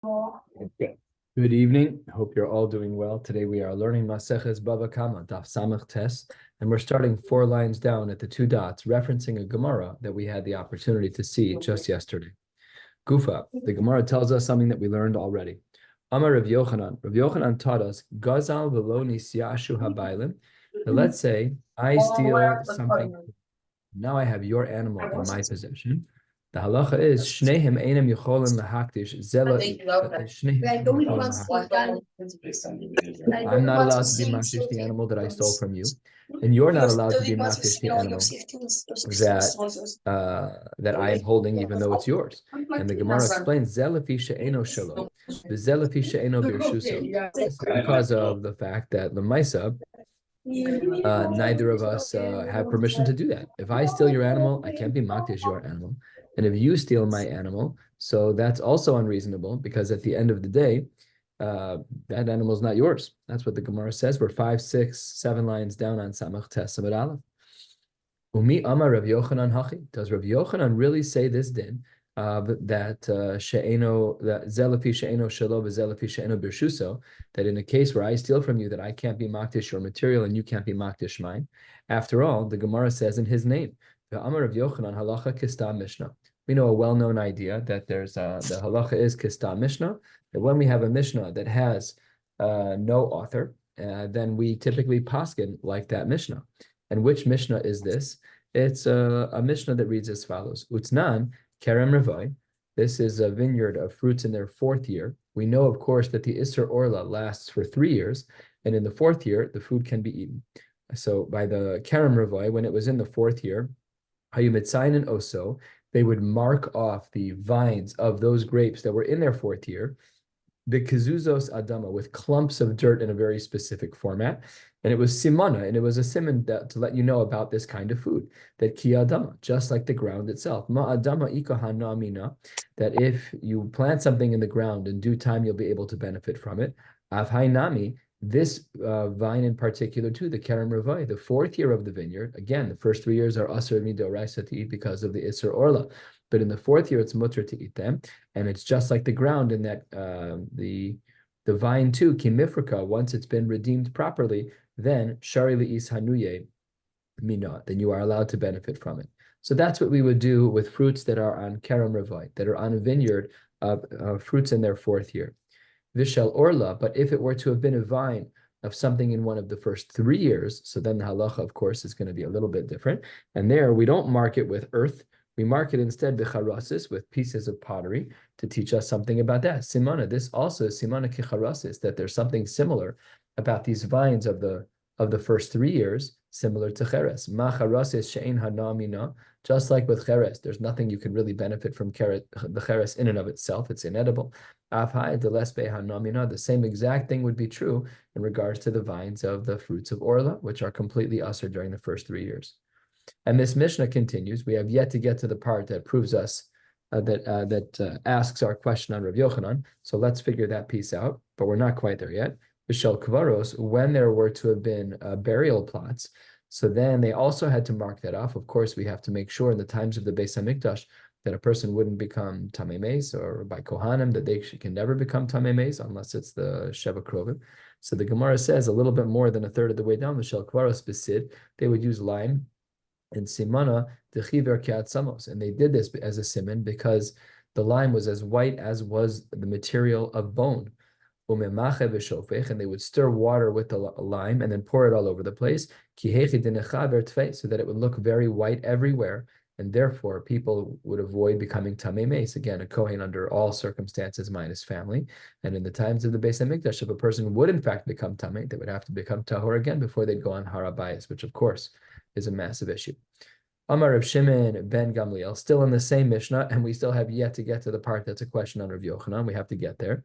Okay. Good evening. I hope you're all doing well. Today we are learning Maseches Bava Daf Samach, and we're starting 4 lines down at the 2 dots, referencing a Gemara that we had the opportunity to see just yesterday. Gufa, the Gemara tells us something that we learned already. Amar Rav Yochanan. Rav Yochanan taught us, Gazal v'lo nisyashu habaylim. Now let's say I steal something. Now I have your animal in my possession. The halacha is shnehem einam yicholim lahakdish zela. I'm not allowed to be makdish the animal that I stole from you, and you're not allowed to be makdish the animal that I am holding, even though it's yours. And the Gemara explains zelafi she'eno shelo, v'zelafi she'eno birshuso. This is because of the fact that lemaisa, neither of us have permission to do that. If I steal your animal, I can't be makdish your animal. And if you steal my animal, so that's also unreasonable, because at the end of the day, that animal is not yours. That's what the Gemara says. We're 5, 6, 7 lines down on Samach Tes Samad Aleph. Umi Amar Rav Yochanan Hachi. Does Rav Yochanan really say this din? That she'eno, that zelafi she'eno shelo v'zelafi she'eno birshuso, that in a case where I steal from you, that I can't be makdish your material and you can't be makdish mine. After all, the Gemara says in his name, the Amar of Yochanan halacha kista mishnah. We know a well-known idea that there's the halacha is kista mishnah, that when we have a mishnah that has no author, then we typically paskin like that mishnah. And which mishnah is this? It's a mishnah that reads as follows: Utznan Kerem Revai. This is a vineyard of fruits in their 4th year. We know, of course, that the Isser Orla lasts for 3 years, and in the 4th year, the food can be eaten. So by the Kerem Revai, when it was in the 4th year, Hayumitzayin and Oso, they would mark off the vines of those grapes that were in their 4th year, B'kezuzos adama, with clumps of dirt in a very specific format. And it was simana, and it was a siman to let you know about this kind of food, that ki adama, just like the ground itself. Ma adama ikahan amina, that if you plant something in the ground, in due time you'll be able to benefit from it. Avhai nami, this vine in particular too, the Kerem Revai, the 4th year of the vineyard. Again, the first 3 years are asur midoraisa to eat because of the Isser Orla. But in the 4th year, it's mutter to eat them. And it's just like the ground in that the vine too, kimifrika, once it's been redeemed properly, then shari li'is hanuye mina, then you are allowed to benefit from it. So that's what we would do with fruits that are on Kerem Revai, that are on a vineyard of fruits in their 4th year. Vishal Orla, but if it were to have been a vine of something in one of the first 3 years, so then the halacha, of course, is going to be a little bit different. And there, we don't mark it with earth. We mark it instead b'charasis, with pieces of pottery, to teach us something about that. Simana, this also is simana kicharasis, that there's something similar about these vines of the first 3 years, similar to cheres. Ma charasis she'ein hanamina, just like with cheres, there's nothing you can really benefit from the cheres in and of itself. It's inedible. The same exact thing would be true in regards to the vines of the fruits of Orla, which are completely usher during the first 3 years. And this Mishnah continues. We have yet to get to the part that proves us that asks our question on Rav Yochanan. So let's figure that piece out, but we're not quite there yet. B'shel kvaros, when there were to have been burial plots, so then they also had to mark that off. Of course, we have to make sure in the times of the Beis Hamikdash that a person wouldn't become tamei meis, or by Kohanim that they can never become tamei meis unless it's the Sheva Krovim. So the Gemara says a little bit more than a third of the way down, B'shel kvaros besid, they would use lime and simana dechiver kiat samos, and they did this as a siman because the lime was as white as was the material of bone. And they would stir water with the lime and then pour it all over the place, so that it would look very white everywhere, and therefore people would avoid becoming tamei meis. Again, a kohen under all circumstances minus family. And in the times of the Beis Hamikdash, if a person would in fact become tamei, they would have to become tahor again before they'd go on harabayis, which of course is a massive issue. Amar Rav Shimon ben Gamliel, still in the same Mishnah, and we still have yet to get to the part that's a question on Rav Yochanan. We have to get there.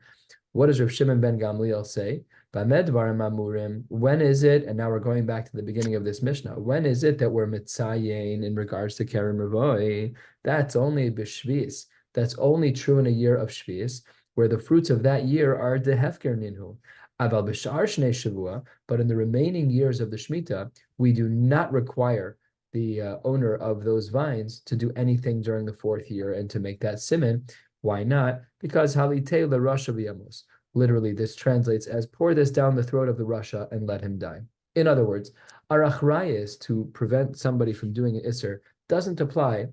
What does Rav Shimon ben Gamliel say? When is it, and now we're going back to the beginning of this Mishnah, when is it that we're mitzayin in regards to Kerem Revoi? That's only b'shvius. That's only true in a year of shvius, where the fruits of that year are dehefker ninhu. Aval b'shar shnei shavua, but in the remaining years of the Shemitah, we do not require the owner of those vines to do anything during the 4th year and to make that siman, Why not? Because halite la rasha v'yamos. Literally, this translates as pour this down the throat of the rasha and let him die. In other words, our achrayus to prevent somebody from doing an isser doesn't apply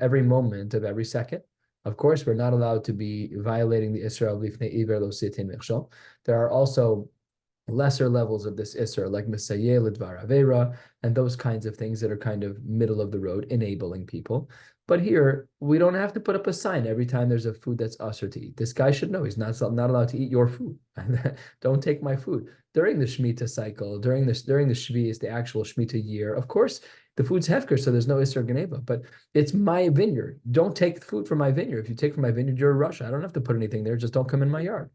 every moment of every second. Of course, we're not allowed to be violating the isser of lifnei iver lo sitin michshol. There are also lesser levels of this isser, like Mesayeh Lidvar Avera, and those kinds of things that are kind of middle of the road, enabling people. But here, we don't have to put up a sign every time there's a food that's usher to eat. This guy should know he's not allowed to eat your food. Don't take my food. During the Shemitah cycle, during the Shvi is the actual Shemitah year, of course, the food's hefker, so there's no Isser Geneva, but it's my vineyard. Don't take food from my vineyard. If you take from my vineyard, you're a Russia. I don't have to put anything there. Just don't come in my yard.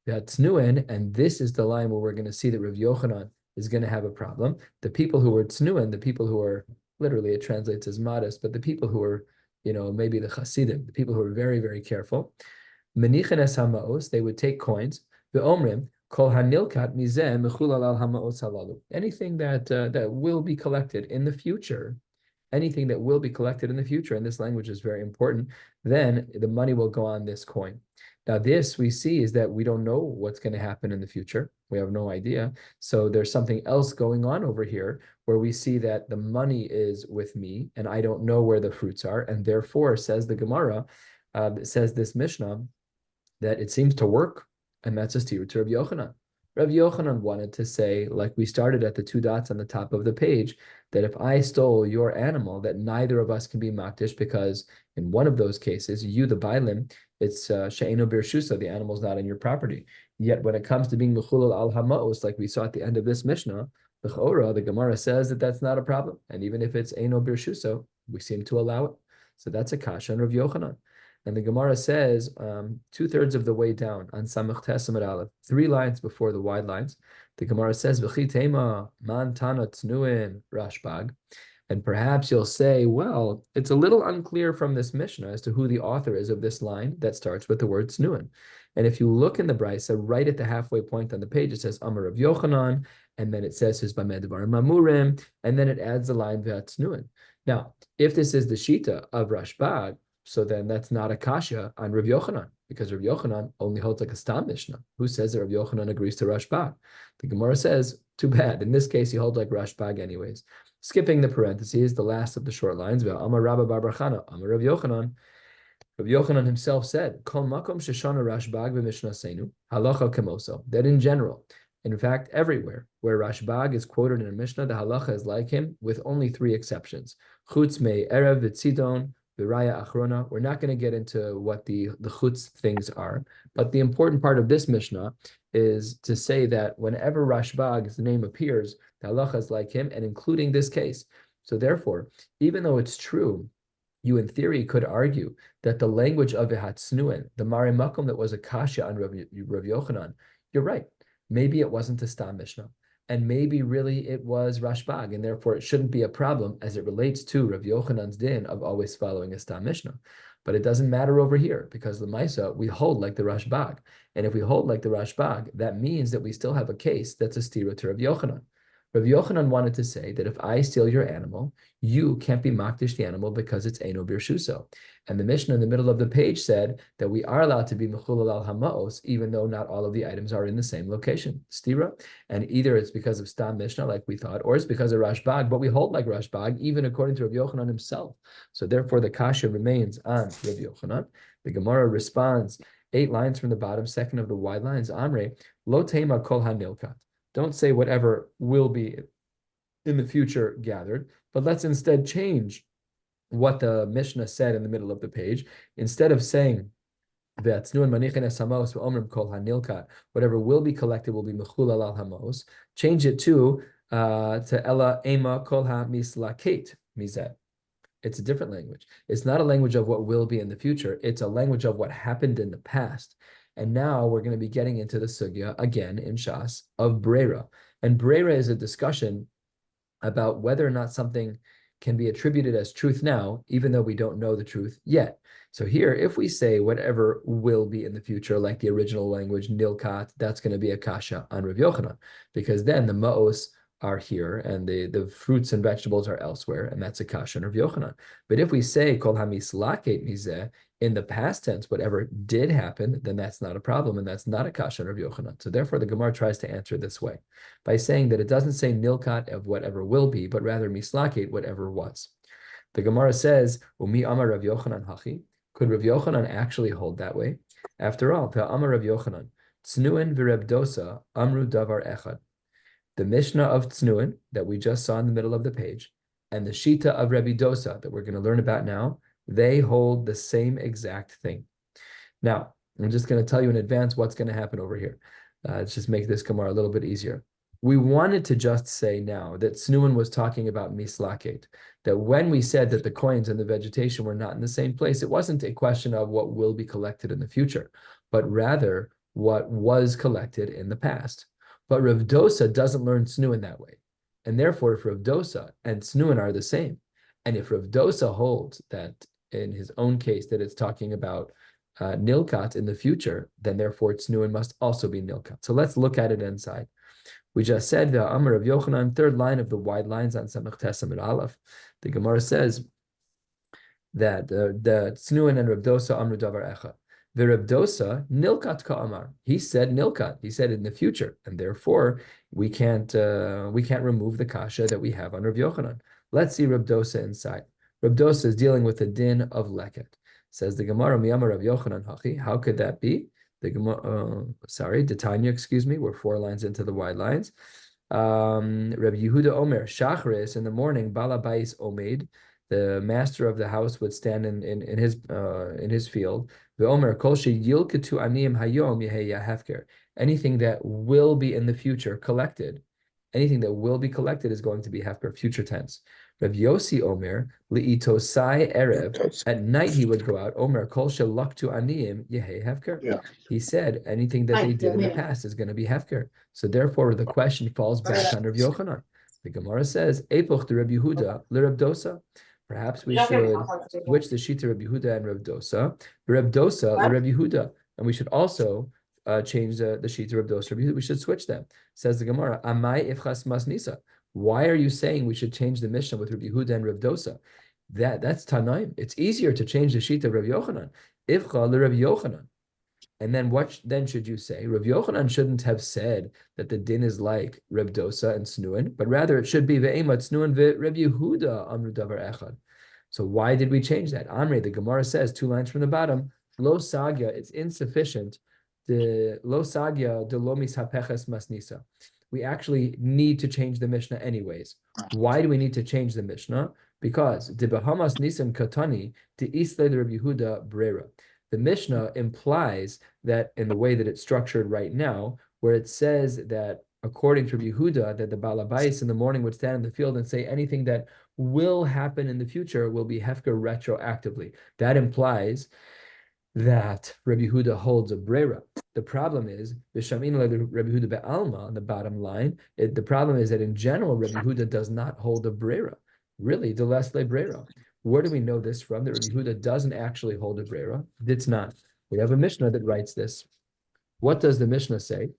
Tznuin, and this is the line where we're going to see that Rav Yochanan is going to have a problem. The people who are tznuin, the people who are, literally it translates as modest, but the people who are, maybe the chasidim, the people who are very, very careful, menichin es hamaos, they would take coins, the omrim, kol hanilkat mizeh mechulal al hamaos halalu. Anything that will be collected in the future, anything that will be collected in the future, and this language is very important, then the money will go on this coin. Now, this we see is that we don't know what's going to happen in the future. We have no idea. So there's something else going on over here where we see that the money is with me and I don't know where the fruits are. And therefore, says the Gemara, says this Mishnah, that it seems to work. And that's a shiur to Rabbi Yochanan. Rabbi Yochanan wanted to say, like we started at the two dots on the top of the page, that if I stole your animal, that neither of us can be makdish, because in one of those cases, you, the bailim, it's she'eno birshusa, the animal's not on your property. Yet when it comes to being mechulal al hamaos, like we saw at the end of this Mishnah, the Gemara says that that's not a problem. And even if it's eno birshusa, we seem to allow it. So that's a kasha on Rav Yochanan. And the Gemara says 2/3 of the way down on Samach Tesamad Aleph, 3 lines before the wide lines, the Gemara says, V'chi tema man tana tznuin rashbag. And perhaps you'll say, well, it's a little unclear from this Mishnah as to who the author is of this line that starts with the word tznuin. And if you look in the Brisa, right at the halfway point on the page, it says Amar of Yochanan, and then it says his Bamedvar Mamurim, and then it adds the line V'atznuin. Now, if this is the Shita of Rashbag, so then that's not a kasha on Rav Yochanan, because Rav Yochanan only holds like a stam Mishnah. Who says that Rav Yochanan agrees to Rashbag? The Gemara says, too bad. In this case, he holds like Rashbag anyways. Skipping the parentheses, the last of the short lines, Amar Rabba Bar Bar Chana, Amar Rav Yochanan. Rav Yochanan himself said, Kol makom sheshana Rashbag v'mishnah seinu, halacha kemoso, that in general, in fact, everywhere where Rashbag is quoted in a Mishnah, the halacha is like him, with only 3 exceptions. Chutz mei erev v'tzidon, Viraya Achrona. We're not going to get into what the chutz things are, but the important part of this Mishnah is to say that whenever Rashbag's name appears, the halacha is like him, and including this case. So therefore, even though it's true, you in theory could argue that the language of V'hatznuin, the Mare Makom that was a kasha on Rav Yochanan, you're right. Maybe it wasn't a stam Mishnah. And maybe really it was Rashbag, and therefore it shouldn't be a problem as it relates to Rav Yochanan's din of always following a stam Mishnah. But it doesn't matter over here, because the Maisa, we hold like the Rashbag. And if we hold like the Rashbag, that means that we still have a case that's a stira to Rav Yochanan. Rav Yochanan wanted to say that if I steal your animal, you can't be makdish the animal because it's eno birshuso. And the Mishnah in the middle of the page said that we are allowed to be mechulal al hamaos, even though not all of the items are in the same location, stira. And either it's because of stam Mishnah, like we thought, or it's because of Rashbag, but we hold like Rashbag, even according to Rav Yochanan himself. So therefore the kasha remains on Rav Yochanan. The Gemara responds 8 lines from the bottom, second of the wide lines, Amre, lo tema kol hanilkat. Don't say whatever will be in the future gathered, but let's instead change what the Mishnah said in the middle of the page. Instead of saying whatever will be collected will be mechulal al hamos, change it to ela ema kol ha mislaket mizet. It's a different language. It's not a language of what will be in the future. It's a language of what happened in the past. And now we're going to be getting into the sugya again in Shas of Brera. And Brera is a discussion about whether or not something can be attributed as truth now, even though we don't know the truth yet. So here, if we say whatever will be in the future, like the original language, nilkat, that's going to be a kasha on Rav Yochanan, because then the ma'os are here and the fruits and vegetables are elsewhere, and that's a kasha on Rav Yochanan. But if we say kol hamislaket mizeh in the past tense, whatever did happen, then that's not a problem, and that's not a kasha on Rav Yochanan. So therefore, the Gemara tries to answer this way by saying that it doesn't say nilkat of whatever will be, but rather mislaket whatever was. The Gemara says, Umi Amar Rav Yochanan hachi. Could Rav Yochanan actually hold that way? After all, Amar Rav Yochanan, Tznuin v'Reb Dosa amru davar echad. The Mishnah of Tznuin that we just saw in the middle of the page, and the Shita of Rebbe Dosa that we're going to learn about now, they hold the same exact thing. Now, I'm just going to tell you in advance what's going to happen over here. Let's just make this Gemara a little bit easier. We wanted to just say now that Tznuin was talking about mislaket, that when we said that the coins and the vegetation were not in the same place, it wasn't a question of what will be collected in the future, but rather what was collected in the past. But Rav Dosa doesn't learn Tznuin that way. And therefore, if Rav Dosa and Tznuin are the same, and if Rav Dosa holds that in his own case that it's talking about nilkat in the future, then therefore Tznuin must also be nilkat. So let's look at it inside. We just said the Amar of Yochanan, third line of the wide lines on Samach Tes Amud Aleph. The Gemara says that the Tznuin and Rav Dosa Amru Davar Echad. The Reb Dosa nilkat ka'amar. He said nilkat. He said in the future, and therefore we can't remove the kasha that we have on Rav Yochanan. Let's see Reb Dosa inside. Reb Dosa is dealing with the din of leket. Says the Gemara, Miyamar Rav Yochanan hachi. How could that be? The Gemara, Tanya, excuse me. We're 4 lines into the wide lines. Reb Yehuda Omer Shachris in the morning. Balabais Omed. The master of the house would stand in his field. Anything that will be in the future collected, anything that will be collected is going to be hefker, future tense. Rav Yossi Omer liitosai erev. At night he would go out. Omer kol shelaktu aniyim yehei hefker. Yeah. He said anything that they did in the past is going to be hefker. So therefore the question falls back on Rav Yochanan. The Gemara says epoch de Rav Yehuda l'Rav Dosa. Perhaps we should switch the Shita Rabbi Yehuda and Rav Dosa, Rav Dosa, Rabbi Yehuda, and we should also change the Shita Rav Dosa, Rabbi Yehuda. We should switch them. Says the Gemara, Amai ifchas masnisa. Why are you saying we should change the Mishnah with Rabbi Yehuda and Rav Dosa? That's Tanaim. It's easier to change the Shita of Rav Yochanan. Ifcha le Rav Yochanan. And then what then should you say? Rav Yochanan shouldn't have said that the din is like Reb Dosa and Snuin, but rather it should be ve'emat Snuin ve'Reb Yehuda amru davar echad. So why did we change that? Amre, the Gemara says 2 lines from the bottom, lo sagya, it's insufficient. The lo sagya de lo mishapeches masnisa. We actually need to change the Mishnah anyways. Why do we need to change the Mishnah? Because de behamas nisim katani de isle Reb Yehuda brera. The Mishnah implies that in the way that it's structured right now, where it says that according to Rabbi Yehuda, that the Balabais in the morning would stand in the field and say anything that will happen in the future will be hefker retroactively. That implies that Rabbi Yehuda holds a brera. The problem is, B'shamin Rabbi Yehuda be'alma, on the bottom line, the problem is that in general, Rabbi Yehuda does not hold a brera. Really, the less le brera. Where do we know this from? That Rabbi Yehuda doesn't actually hold a brera. It's not. We have a Mishnah that writes this. What does the Mishnah say?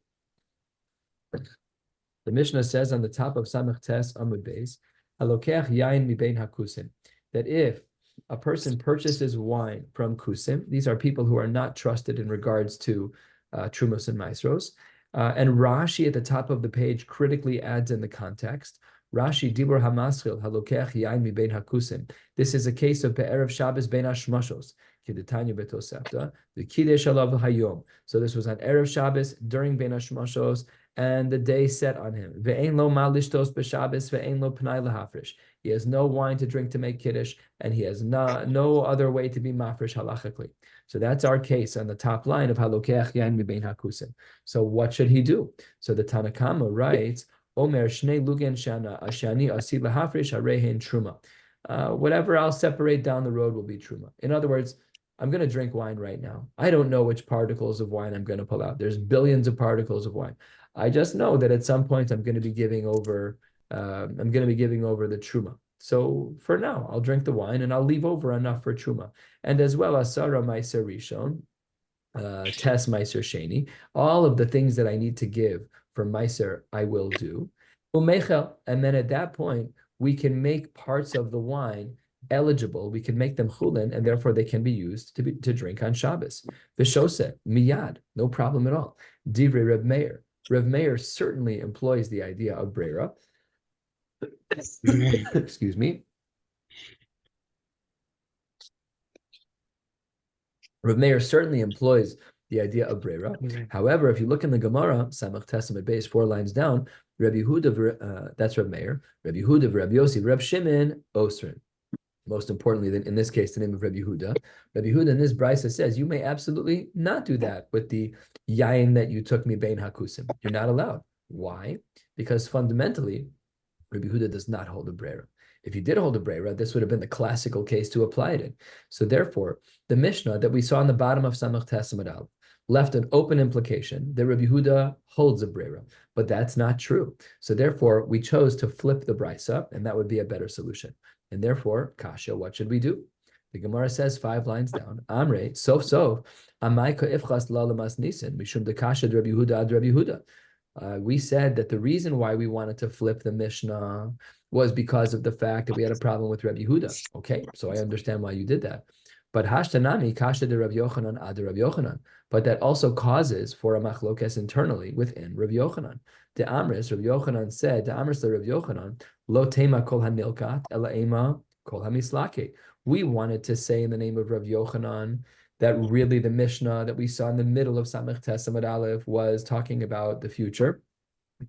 The Mishnah says on the top of Samach Tes Amud Beis, Halokech yain mibein hakusim, that if a person purchases wine from kusim, these are people who are not trusted in regards to trumos and maasros, and Rashi at the top of the page critically adds in the context, Rashi Dibur Hamaschil Halokech Yain Mi Bein Hakusim. This is a case of Be'erev Shabbos Bein Hashmashos. Kidetanya Betosefta. The Kiddush Alav Hayom. So this was on Erev Shabbos during Bein Hashmashos, and the day set on him. Ve'ein lo ma lishtos b'Shabbos ve'ein lo pnai lahafresh. He has no wine to drink to make kiddush, and he has no other way to be mafresh halachically. So that's our case on the top line of Halokech Yain Mi Bein Hakusim. So what should he do? So the Tanakama writes, Omer Shnei Lugen Shana Ashani Asi Lahafresh Harehen Truma. Whatever I'll separate down the road will be Truma. In other words, I'm going to drink wine right now. I don't know which particles of wine I'm going to pull out. There's billions of particles of wine. I just know that at some point I'm going to be giving over. I'm going to be giving over the Truma. So for now, I'll drink the wine and I'll leave over enough for Truma. And as well as Sarah Meiser Rishon, Tes Meiser Sheni, all of the things that I need to give for Meiser, I will do. Umeichel. And then at that point, we can make parts of the wine eligible. We can make them chulin, and therefore they can be used to drink on Shabbos. V'shoseh, miyad, no problem at all. Divrei Reb Meir. Reb Meir certainly employs the idea of brera. Excuse me. Reb Meir certainly employs the idea of brera. However, if you look in the Gemara, Samach Testament base, 4 lines down, Rabbi Yehuda, that's Reb Meir, Rabbi Yehuda, Rabbi Yossi, Reb Shimon, Osrin. Most importantly, in this case, the name of Rabbi Yehuda. Rabbi Yehuda in this brisa says, you may absolutely not do that with the yain that you took me bein hakusim. You're not allowed. Why? Because fundamentally, Rabbi Yehuda does not hold a brera. If he did hold a brera, this would have been the classical case to apply it in. So therefore, the Mishnah that we saw on the bottom of Samach Testament Aleph left an open implication that Rabbi Yehuda holds a brera, but that's not true. So therefore, we chose to flip the brisa, and that would be a better solution. And therefore, kasha, what should we do? The Gemara says 5 lines down, Amre, sof, amai ka'ifchas lalamas nisin, mishum de kasha Rabbi Yehuda ad Rabbi Yehuda. We said that the reason why we wanted to flip the Mishnah was because of the fact that we had a problem with Rabbi Yehuda. Okay, so I understand why you did that. But hashtanami kasha de Rabbi Yochanan ad Rabbi Yochanan. But that also causes for a machlokes internally within Rabbi Yochanan. The Amris, Rabbi Yochanan said, the Amris Rabbi Yochanan, lo tema kol hanilkat ela ema kol hamislake. We wanted to say in the name of Rabbi Yochanan that really the Mishnah that we saw in the middle of Samech Testament Aleph was talking about the future,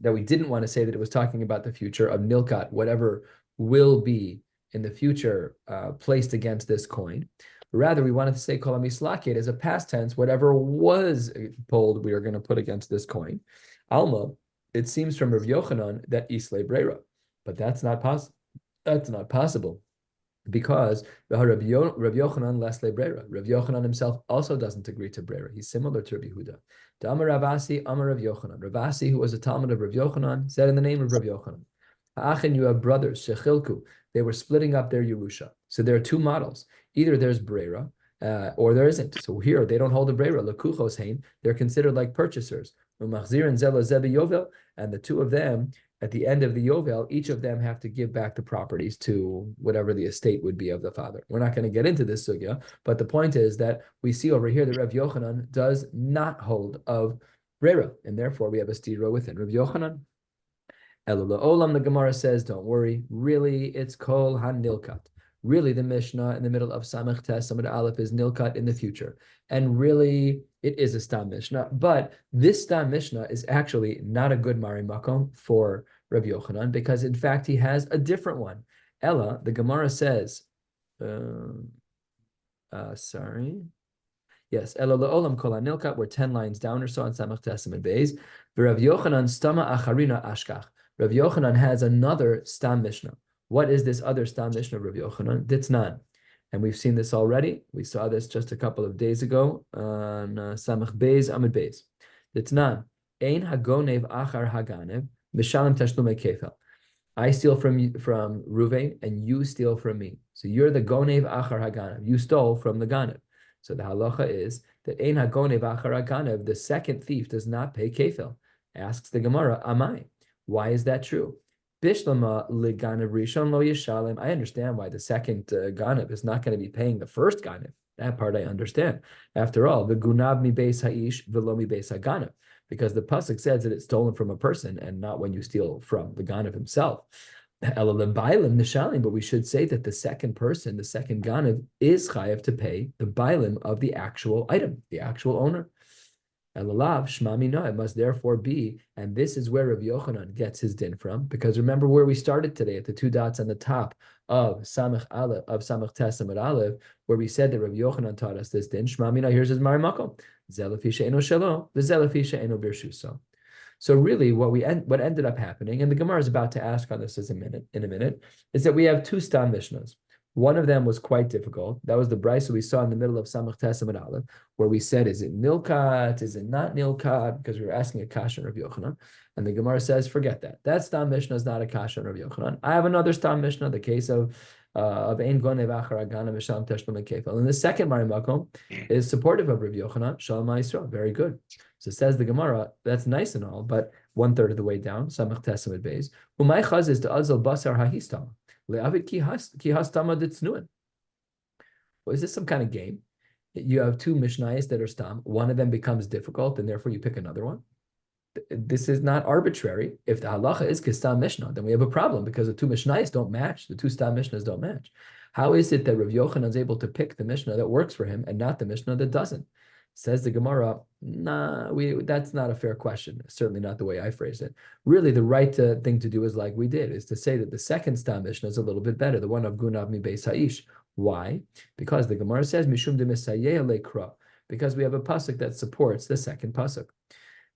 that we didn't want to say that it was talking about the future of Nilkat, whatever will be in the future placed against this coin. Rather, we wanted to say Kol HaMislaket as a past tense, whatever was pulled, we are going to put against this coin. Alma, it seems from Rav Yochanan that Isle Brera, but that's not possible. That's not possible. Because Rav Yochanan lesle brera. Rav Yochanan himself also doesn't agree to brera. He's similar to Rabbi Yehuda. Amar Ravasi, Amar Rav Yochanan. Ravasi, who was a Talmud of Rav Yochanan, said in the name of Rav Yochanan, Ha'achin, you have brothers, shechilku. They were splitting up their Yerusha. So there are 2 models. Either there's brera, or there isn't. So here, they don't hold a brera. Lekuchos hein. They're considered like purchasers. Umachzir and zelo zebi yovel. And the 2 of them, at the end of the Yovel, each of them have to give back the properties to whatever the estate would be of the father. We're not going to get into this sugya, but the point is that we see over here that Rav Yochanan does not hold of brera, and therefore we have a stira within Rav Yochanan. Elul Olam, the Gemara says, don't worry, really it's kol hanilkat. Really, the Mishnah in the middle of Samech Testament Aleph is nilkat in the future. And really, it is a Stam Mishnah. But this Stam Mishnah is actually not a good Mari Makom for Rabbi Yochanan, because in fact, he has a different one. Ella, the Gemara says, Yes, Ella Olam Kol Nilkat, we're 10 lines down or so on Samech Testament Beis. Rav Yochanan Stama Acharina Ashkach. Rav Yochanan has another Stam Mishnah. What is this other Stam Mishnah of Rabbi Yochanan? Ditznan. And we've seen this already. We saw this just a couple of days ago on Samach Beis, Amid Beis. Ditznan. Ein hagonev achar haganev, mishalim tashlumei kefel. I steal from Ruvain, and you steal from me. So you're the gonev achar haganev. You stole from the ganev. So the halacha is that ein hagonev achar haganev, the second thief does not pay kefel. Asks the Gemara, amai. Why is that true? Bishlama leganev rishon lo yishalem. I understand why the second ganev is not going to be paying the first ganev. That part I understand. After all, the gunab mi beis ha'ish v'lo mi beis haganev, because the pasuk says that it's stolen from a person and not when you steal from the ganev himself. But we should say that the second person, the second ganev, is chayav to pay the bailim of the actual item, the actual owner. Elalav shmami no, it must therefore be, and this is where Rav Yochanan gets his din from, because remember where we started today at the 2 dots on the top of Samech Aleph, of Samech Testament Aleph, where we said that Rav Yochanan taught us this din. Shmami no, here's his marimakom. Zelafi she'eno shelo, v'zelafi she'eno birshuso. So really, what ended up happening, and the Gemara is about to ask on this in a minute, is that we have 2 Stam Mishnahs. One of them was quite difficult. That was the brisa we saw in the middle of Samach Testament Aleph, where we said, is it nilkat? Is it not nilkat? Because we were asking a kasha on Rav Yochanan. And the Gemara says, forget that. That Stam Mishnah is not a kasha on Rav Yochanan. I have another Stam Mishnah, the case of of Ein Gonev Achar Agana V'Shalom Teshlum Kefil. And the second Mari Makom is supportive of Rav Yochanan, Shalom Yisrael. Very good. So says the Gemara, that's nice and all, but 1/3 of the way down, Samach Tesamid Beis. Umay Chaz is to Azal Basar Hahistam. Le'avid Ki Hastama Ditznuin. Well, is this some kind of game? You have two Mishnayos that are stam. One of them becomes difficult, and therefore you pick another one. This is not arbitrary. If the halacha is kistam Mishnah, then we have a problem because the two Mishnayos don't match. The two stam Mishnahs don't match. How is it that Rav Yochanan is able to pick the Mishnah that works for him and not the Mishnah that doesn't? Says the Gemara, that's not a fair question. Certainly not the way I phrased it. Really, the right thing to do is like we did, is to say that the second stam Mishnah is a little bit better, the one of Gunav mi Beis Ha'ish. Why? Because the Gemara says, Mishum de Misayeh lekra, because we have a pasuk that supports the second pasuk.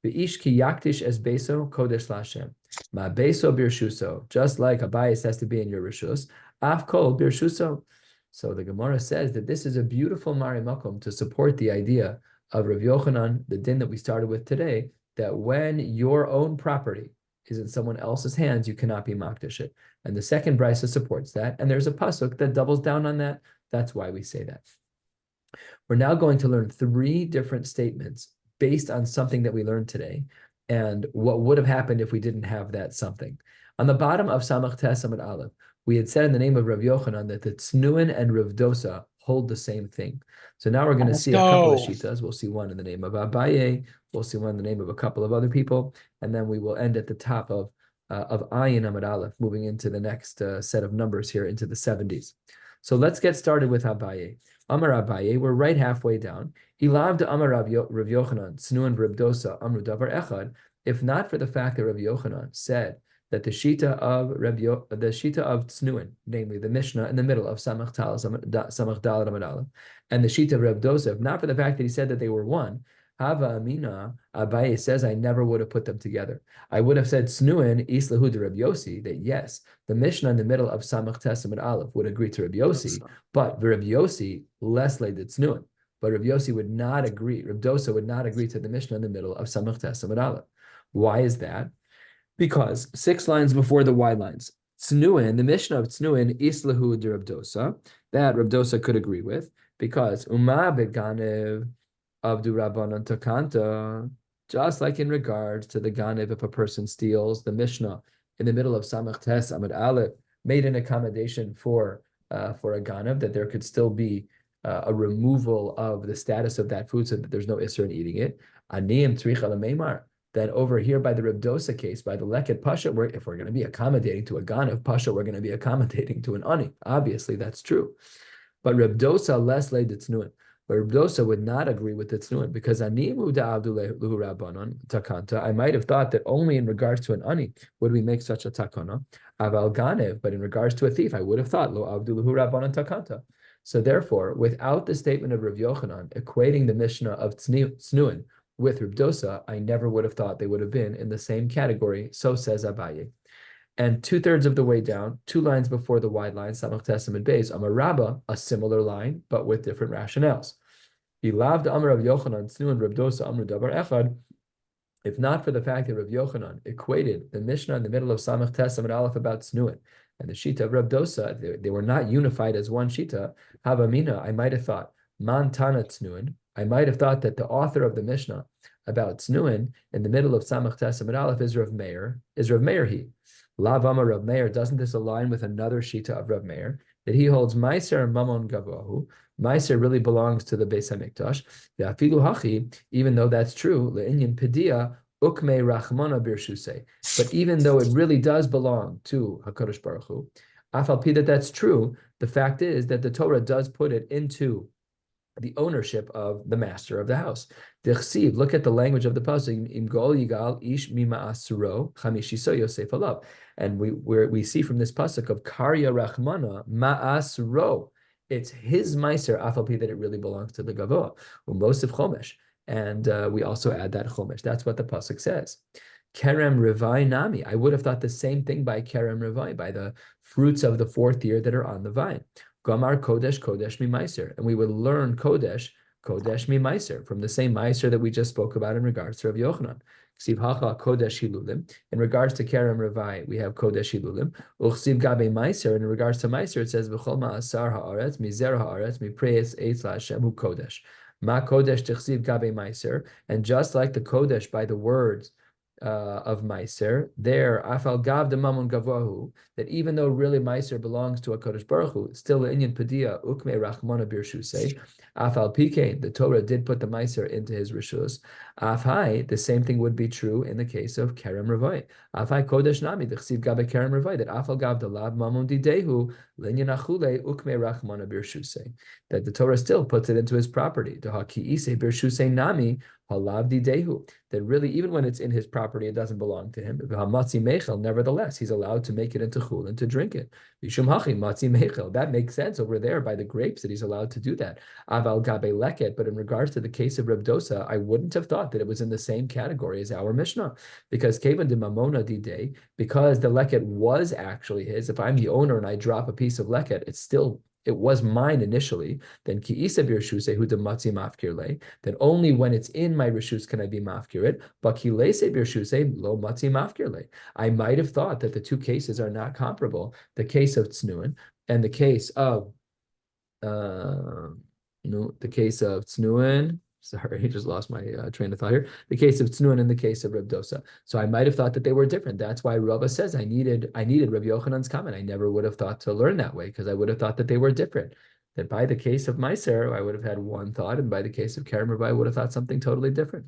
V'ish ki yaktish es beso kodesh lashem. Ma beso birshuso. Just like a bias has to be in your rishus, af kol birshuso. So the Gemara says that this is a beautiful Mari Makom to support the idea of Rav Yochanan, the din that we started with today, that when your own property is in someone else's hands, you cannot be makdish it. And the second brisa supports that, and there's a pasuk that doubles down on that. That's why we say that. We're now going to learn 3 different statements based on something that we learned today, and what would have happened if we didn't have that something. On the bottom of Samach Tes Amud Aleph, we had said in the name of Rav Yochanan that the Tznuin and Rav Dosa hold the same thing. So now we're going to see a couple of shitas. We'll see one in the name of Abaye. We'll see one in the name of a couple of other people, and then we will end at the top of Ayin Amud Aleph, moving into the next set of numbers here into the 70s. So let's get started with Abaye. Amar Abaye, we're right halfway down. Ilav de Amar Rav Yochanan, Tznuin Rav Dosa, Amru Davar Echad. If not for the fact that Rav Yochanan said that the shita of Tznuin, namely the Mishnah in the middle of Samach Dal Amud Aleph, and the shita of Rav Dosa, if not for the fact that he said that they were one, Hava Amina, Abaye says, I never would have put them together. I would have said Tznuin, Islahu de Rabbi Yossi, that yes, the Mishnah in the middle of Samach Tes Amud Aleph would agree to Rabbi Yossi, but Rabbi Yossi less laid the Tznuin. But Rabbi Yossi would not agree, Rabbi Dosa would not agree to the Mishnah in the middle of Samach Tes Amud Aleph. Why is that? Because 6 lines before the Y lines, Tznuin, the Mishnah of Tznuin, Islahu de Rabbi Dosa, that Rabbi Dosa could agree with, because Uma beganev of du Rabbanan Takanta, just like in regards to the Ganev, if a person steals, the Mishnah in the middle of Samach Tes Amud Aleph made an accommodation for a Ganev, that there could still be a removal of the status of that food so that there's no Isser in eating it. Aniyim Tzricha L'Meimar. Then over here by the Reb Dosa case, by the Leket Pasha, if we're going to be accommodating to a Ganev Pasha, we're going to be accommodating to an Ani. Obviously, that's true. But Reb Dosa less laid the Tznuin. But Reb Dosa would not agree with the Tznuin, because Ani Muda Abdullah Luhu Rabbanon Takanta. I might have thought that only in regards to an Ani would we make such a takana. Aval Ganev, but in regards to a thief, I would have thought Lo Abdullahu Rabbanon Takanta. So therefore, without the statement of Rav Yochanan equating the Mishnah of Tznuin with Reb Dosa, I never would have thought they would have been in the same category. So says Abaye. And 2/3 of the way down, 2 lines before the wide line, Samach Tes Amud Beis, Amar Rabba, a similar line, but with different rationales. Ilav de Amar Rav Yochanan, Tznuin Reb Dosa, Amru Davar Echad. If not for the fact that Rav Yochanan equated the Mishnah in the middle of Samach Tes Amud Aleph about Tznuin and the Shita of Reb Dosa, they were not unified as one Shita. Havamina, I might have thought, Man Tana Tznuin, I might have thought that the author of the Mishnah about Tznuin in the middle of Samach Tes Amud Aleph is Rav Meir he. Lavama Rav Meir, doesn't this align with another Shita of Rav Meir, that he holds Meiser and Mamon Gavohu? Meiser really belongs to the Beis HaMikdash. The Afilu Hachi, even though that's true, Le'inyan Pedia, Ukmei Rachmana Birshusei. But even though it really does belong to HaKadosh Baruch Hu, Afal Pi that's true, the fact is that the Torah does put it into the ownership of the master of the house. Dichsiv, look at the language of the pasuk. Im gol yigal ish mima asuro chamishiso yosef alav. And we see from this pasuk of karya rachmana ma'asro. It's his meiser afalpi that it really belongs to the gavoa. Umosif chomesh, and we also add that chomesh. That's what the pasuk says. Kerem revai nami. I would have thought the same thing by kerem revai, by the fruits of the 4th year that are on the vine. Gamar Kodesh Kodesh Mi Meiser. And we would learn Kodesh kodesh mi meiser, from the same meiser that we just spoke about in regards to Rav Yochanan. Ksiv hacha kodesh hilulim. In regards to kerem revai, we have kodesh hilulim. Uchsiv gabe meiser. In regards to meiser, it says v'chol ma'asar haaretz mizer haaretz mipreis eitz laHashem hu kodesh. Ma kodesh tichsiv gabe meiser. And just like the kodesh by the words of Meiser, there, afal gav de mamun gavahu, that even though really Meiser belongs to a Kodesh Baruch Hu, still inyan padia ukme rachmana birshusei, afal pikein, the Torah did put the Meiser into his rishus. Afhai, the same thing would be true in the case of Kerem Revai. Afhai kodesh nami, the chsiv gabe Kerem Revai, that afal gav de lav mamun didehu, linyan achule ukme rachmana birshusei, that the Torah still puts it into his property. To haki ise birshusei nami, halav didehu, that really, even when it's in his property, it doesn't belong to him. Nevertheless, he's allowed to make it into chul and to drink it. That makes sense over there by the grapes that he's allowed to do that. Aval gabe leket, but in regards to the case of Reb Dosa, I wouldn't have thought that it was in the same category as our Mishnah, because kevan de mamona dide, because the leket was actually his. If I'm the owner and I drop a piece of leket, it was mine initially. Then ki isa birshuse hu de matzi mafkir le. Then only when it's in my rishus can I be mafkir it. But ki leise birshuse lo matzi mafkir le. I might have thought that the two cases are not comparable. The case of tznuin and the case of tznuin. Sorry, I just lost my train of thought here. The case of tznuin and the case of Reb Dosa. So I might have thought that they were different. That's why Rava says I needed Reb Yochanan's comment. I never would have thought to learn that way, because I would have thought that they were different. That by the case of Meiser, I would have had one thought, and by the case of Kerem Revai, I would have thought something totally different.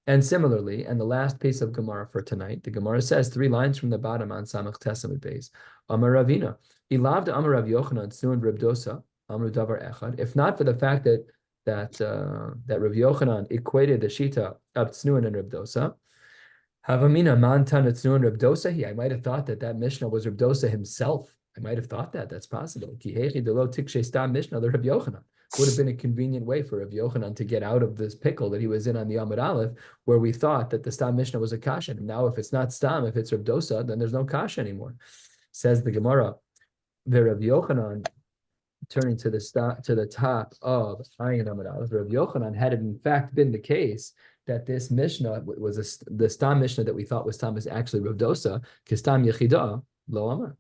And similarly, and the last piece of Gemara for tonight, the Gemara says 3 lines from the bottom on Samach Tesamid Beis. Amar Ravina, Ilav de Amar Rav Yochanan tznuin Reb Dosa, Amru Davar Echad. If not for the fact that Rav Yochanan equated the shita of tznuin and Reb Dosa, Havamina man tana tznuin Reb Dosa. I might have thought that Mishnah was Reb Dosa himself. I might have thought that. That's possible. Ki hechi de lo tikshe stam Mishnah the Reb Yochanan. Would have been a convenient way for Rav Yochanan to get out of this pickle that he was in on the Amud Aleph, where we thought that the Stam Mishnah was a kasha. And now if it's not Stam, if it's Reb Dosa, then there's no kasha anymore. Says the Gemara, the Rav Yochanan, turning to the top of Ayin Amud Aleph, Rav Yochanan, had it in fact been the case that this Mishnah was the Stam Mishnah that we thought was Stam is actually Rav Dosa, Kistam Yechida, Lo Amar.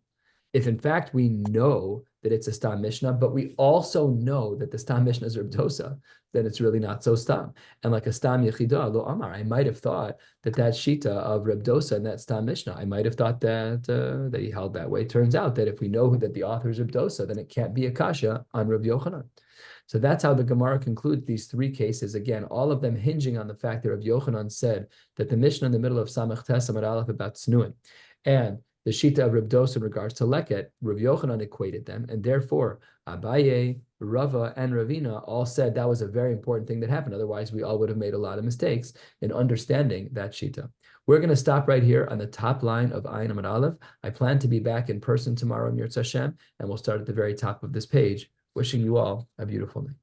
If in fact we know that it's a Stam Mishnah, but we also know that the Stam Mishnah is Reb Dosa, then it's really not so Stam. And like a Stam Yechida, Lo Amar, I might have thought that Shita of Reb Dosa and that Stam Mishnah, I might have thought that he held that way. Turns out that if we know that the author is Reb Dosa, then it can't be a kasha on Reb Yochanan. So that's how the Gemara concludes these 3 cases. Again, all of them hinging on the fact that Reb Yochanan said that the Mishnah in the middle of Samach Tes Amud Aleph about Tznuin and the shita of Reb Dosa in regards to leket, Rav Yochanan equated them, and therefore Abaye, Rava, and Ravina all said that was a very important thing that happened. Otherwise, we all would have made a lot of mistakes in understanding that shita. We're going to stop right here on the top line of Ayin Amud Aleph. I plan to be back in person tomorrow in Yirtzeh Hashem, and we'll start at the very top of this page. Wishing you all a beautiful night.